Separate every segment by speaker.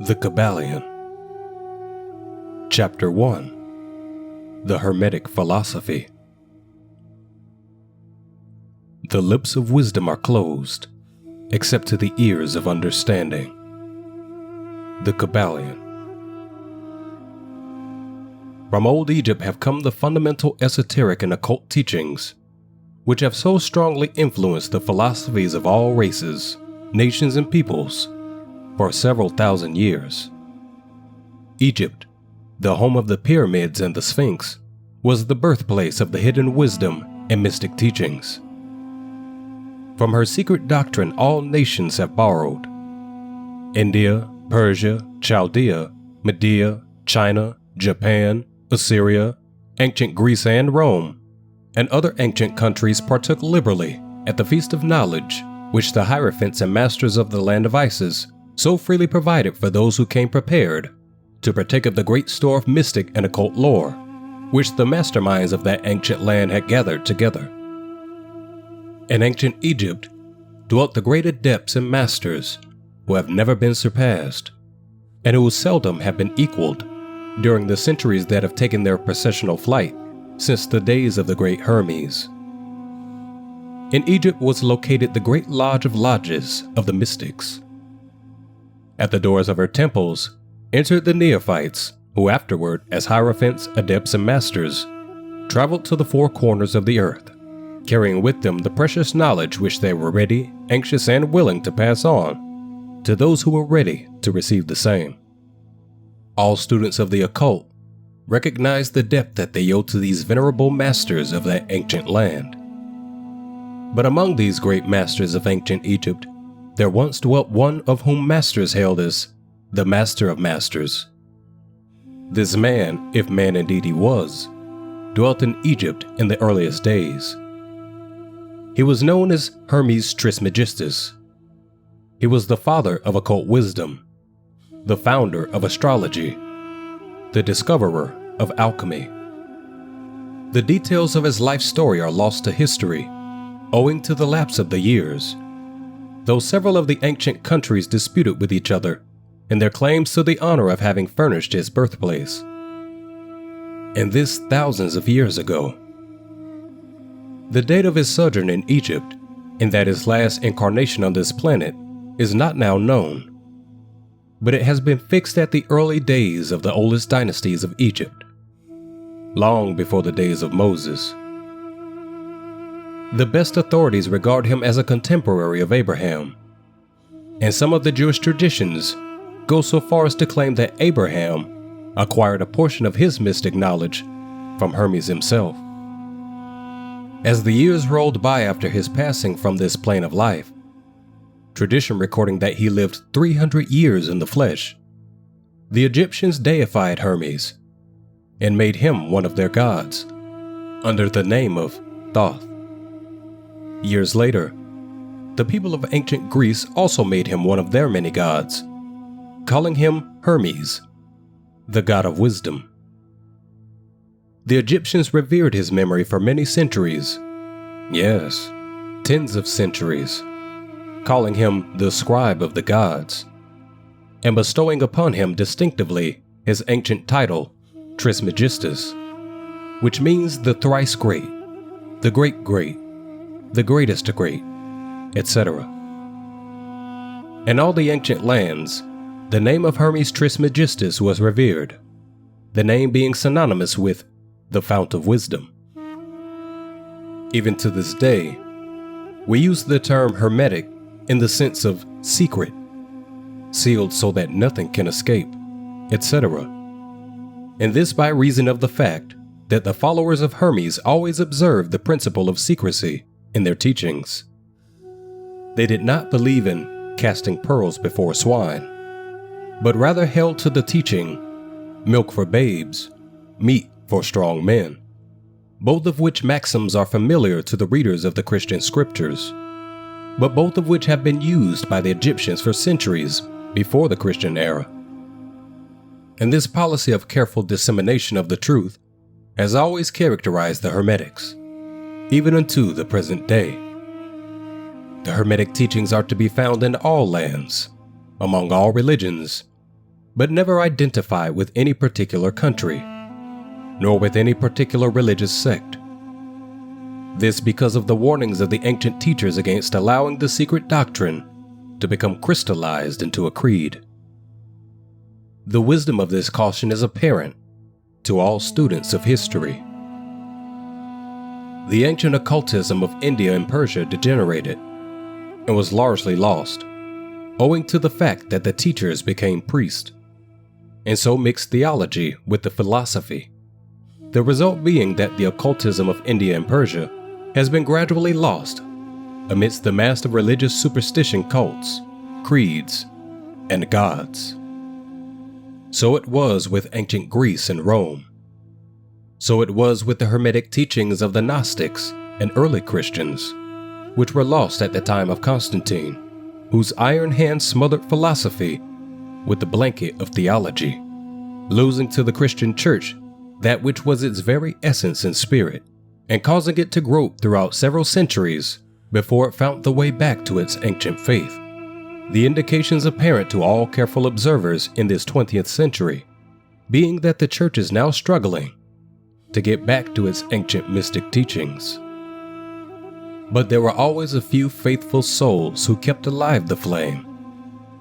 Speaker 1: The Cabalion. Chapter 1. The Hermetic Philosophy. The lips of wisdom are closed, except to the ears of understanding. The Cabalion. From old Egypt have come the fundamental esoteric and occult teachings, which have so strongly influenced the philosophies of all races, nations, and peoples for several thousand years. Egypt, the home of the pyramids and the Sphinx, was the birthplace of the hidden wisdom and mystic teachings. From her secret doctrine all nations have borrowed. India, Persia, Chaldea, Media, China, Japan, Assyria, ancient Greece and Rome, and other ancient countries partook liberally at the feast of knowledge which the hierophants and masters of the land of Isis so freely provided for those who came prepared to partake of the great store of mystic and occult lore which the masterminds of that ancient land had gathered together. In ancient Egypt dwelt the great adepts and masters who have never been surpassed, and who seldom have been equaled during the centuries that have taken their processional flight since the days of the great Hermes. In Egypt was located the great lodge of lodges of the mystics. At the doors of her temples entered the neophytes, who afterward, as hierophants, adepts, and masters, traveled to the four corners of the earth, carrying with them the precious knowledge which they were ready, anxious, and willing to pass on to those who were ready to receive the same. All students of the occult recognized the debt that they owed to these venerable masters of that ancient land. But among these great masters of ancient Egypt, there once dwelt one of whom masters hailed as the Master of Masters. This man, if man indeed he was, dwelt in Egypt in the earliest days. He was known as Hermes Trismegistus. He was the father of occult wisdom, the founder of astrology, the discoverer of alchemy. The details of his life story are lost to history, owing to the lapse of the years, though several of the ancient countries disputed with each other in their claims to the honor of having furnished his birthplace. And this thousands of years ago. The date of his sojourn in Egypt, and that his last incarnation on this planet, is not now known, but it has been fixed at the early days of the oldest dynasties of Egypt, long before the days of Moses. The best authorities regard him as a contemporary of Abraham, and some of the Jewish traditions go so far as to claim that Abraham acquired a portion of his mystic knowledge from Hermes himself. As the years rolled by after his passing from this plane of life, tradition recording that he lived 300 years in the flesh, the Egyptians deified Hermes and made him one of their gods under the name of Thoth. Years later, the people of ancient Greece also made him one of their many gods, calling him Hermes, the god of wisdom. The Egyptians revered his memory for many centuries, yes, tens of centuries, calling him the scribe of the gods, and bestowing upon him distinctively his ancient title, Trismegistus, which means the thrice great, the great great, the greatest great, etc. In all the ancient lands, the name of Hermes Trismegistus was revered, the name being synonymous with the fount of wisdom. Even to this day, we use the term hermetic in the sense of secret, sealed so that nothing can escape, etc. And this by reason of the fact that the followers of Hermes always observed the principle of secrecy in their teachings. They did not believe in casting pearls before swine, but rather held to the teaching, milk for babes, meat for strong men, both of which maxims are familiar to the readers of the Christian scriptures, but both of which have been used by the Egyptians for centuries before the Christian era. And this policy of careful dissemination of the truth has always characterized the Hermetics, even unto the present day. The Hermetic teachings are to be found in all lands, among all religions, but never identified with any particular country, nor with any particular religious sect. This because of the warnings of the ancient teachers against allowing the secret doctrine to become crystallized into a creed. The wisdom of this caution is apparent to all students of history. The ancient occultism of India and Persia degenerated and was largely lost, owing to the fact that the teachers became priests, and so mixed theology with the philosophy. The result being that the occultism of India and Persia has been gradually lost amidst the mass of religious superstition cults, creeds, and gods. So it was with ancient Greece and Rome. So it was with the hermetic teachings of the Gnostics and early Christians, which were lost at the time of Constantine, whose iron hand smothered philosophy with the blanket of theology, losing to the Christian church that which was its very essence and spirit, and causing it to grope throughout several centuries before it found the way back to its ancient faith. The indications apparent to all careful observers in this 20th century being that the church is now struggling to get back to its ancient mystic teachings. But there were always a few faithful souls who kept alive the flame,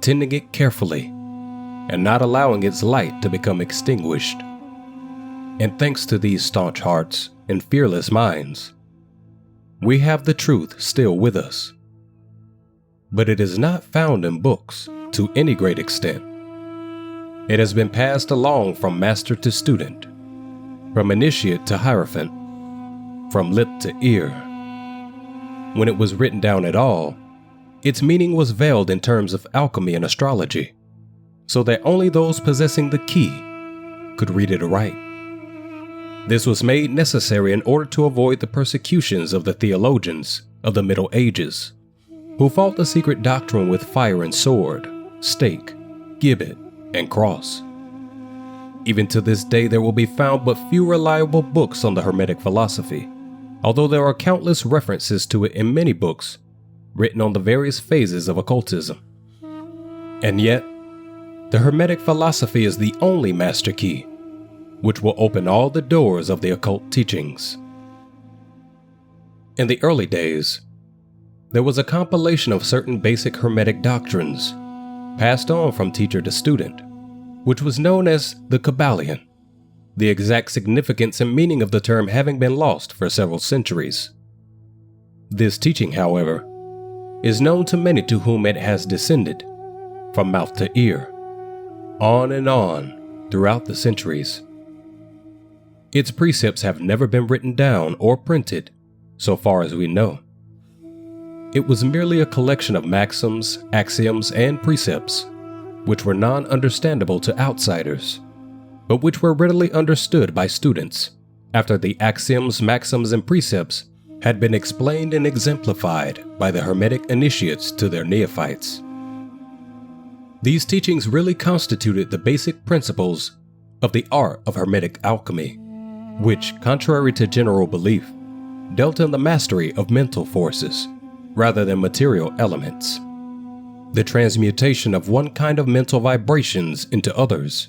Speaker 1: tending it carefully, and not allowing its light to become extinguished. And thanks to these staunch hearts and fearless minds, we have the truth still with us. But it is not found in books to any great extent. It has been passed along from master to student, from initiate to hierophant, from lip to ear. When it was written down at all, its meaning was veiled in terms of alchemy and astrology, so that only those possessing the key could read it aright. This was made necessary in order to avoid the persecutions of the theologians of the Middle Ages, who fought the secret doctrine with fire and sword, stake, gibbet, and cross. Even to this day there will be found but few reliable books on the Hermetic philosophy, although there are countless references to it in many books written on the various phases of occultism. And yet, the Hermetic philosophy is the only master key which will open all the doors of the occult teachings. In the early days, there was a compilation of certain basic Hermetic doctrines passed on from teacher to student, which was known as the Cabalion, the exact significance and meaning of the term having been lost for several centuries. This teaching, however, is known to many to whom it has descended, from mouth to ear, on and on throughout the centuries. Its precepts have never been written down or printed, so far as we know. It was merely a collection of maxims, axioms, and precepts, which were non-understandable to outsiders, but which were readily understood by students after the axioms, maxims, and precepts had been explained and exemplified by the Hermetic initiates to their neophytes. These teachings really constituted the basic principles of the art of Hermetic alchemy, which, contrary to general belief, dealt in the mastery of mental forces rather than material elements, the transmutation of one kind of mental vibrations into others,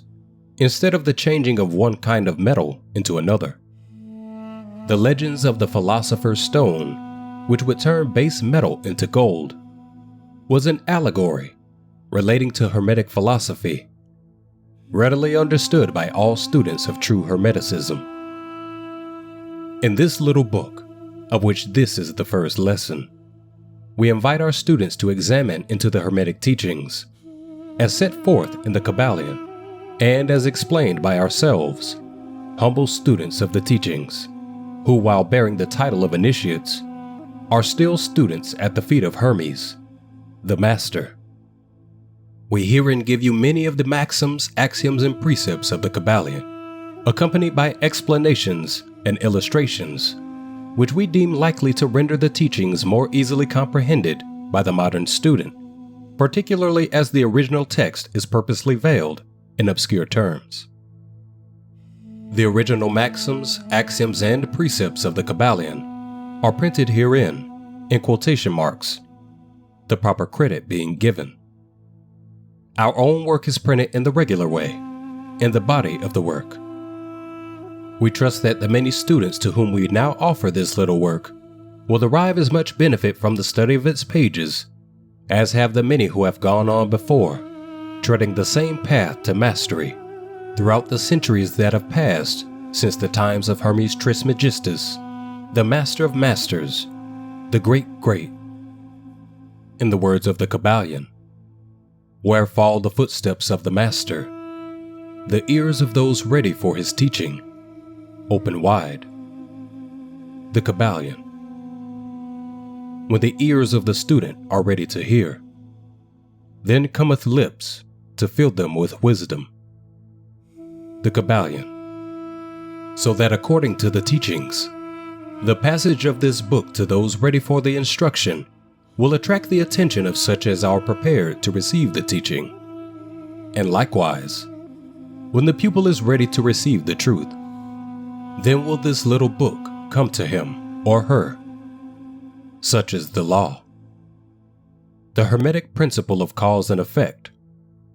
Speaker 1: instead of the changing of one kind of metal into another. The legends of the philosopher's stone, which would turn base metal into gold, was an allegory relating to Hermetic philosophy, readily understood by all students of true Hermeticism. In this little book, of which this is the first lesson, we invite our students to examine into the Hermetic teachings, as set forth in the Cabalion, and as explained by ourselves, humble students of the teachings, who, while bearing the title of initiates, are still students at the feet of Hermes, the Master. We herein give you many of the maxims, axioms, and precepts of the Cabalion, accompanied by explanations and illustrations, which we deem likely to render the teachings more easily comprehended by the modern student, particularly as the original text is purposely veiled in obscure terms. The original maxims, axioms, and precepts of the Cabalion are printed herein in quotation marks, the proper credit being given. Our own work is printed in the regular way, in the body of the work. We trust that the many students to whom we now offer this little work will derive as much benefit from the study of its pages as have the many who have gone on before, treading the same path to mastery throughout the centuries that have passed since the times of Hermes Trismegistus, the master of masters, the great. In the words of the Cabalion, where fall the footsteps of the master, the ears of those ready for his teaching open wide. The Cabalion. When the ears of the student are ready to hear, then cometh lips to fill them with wisdom. The Cabalion. So that according to the teachings, the passage of this book to those ready for the instruction will attract the attention of such as are prepared to receive the teaching. And likewise, when the pupil is ready to receive the truth, then will this little book come to him or her. Such is the law. The hermetic principle of cause and effect,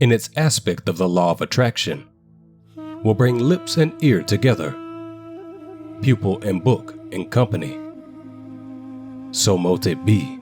Speaker 1: in its aspect of the law of attraction, will bring lips and ear together, pupil and book in company. So mote it be.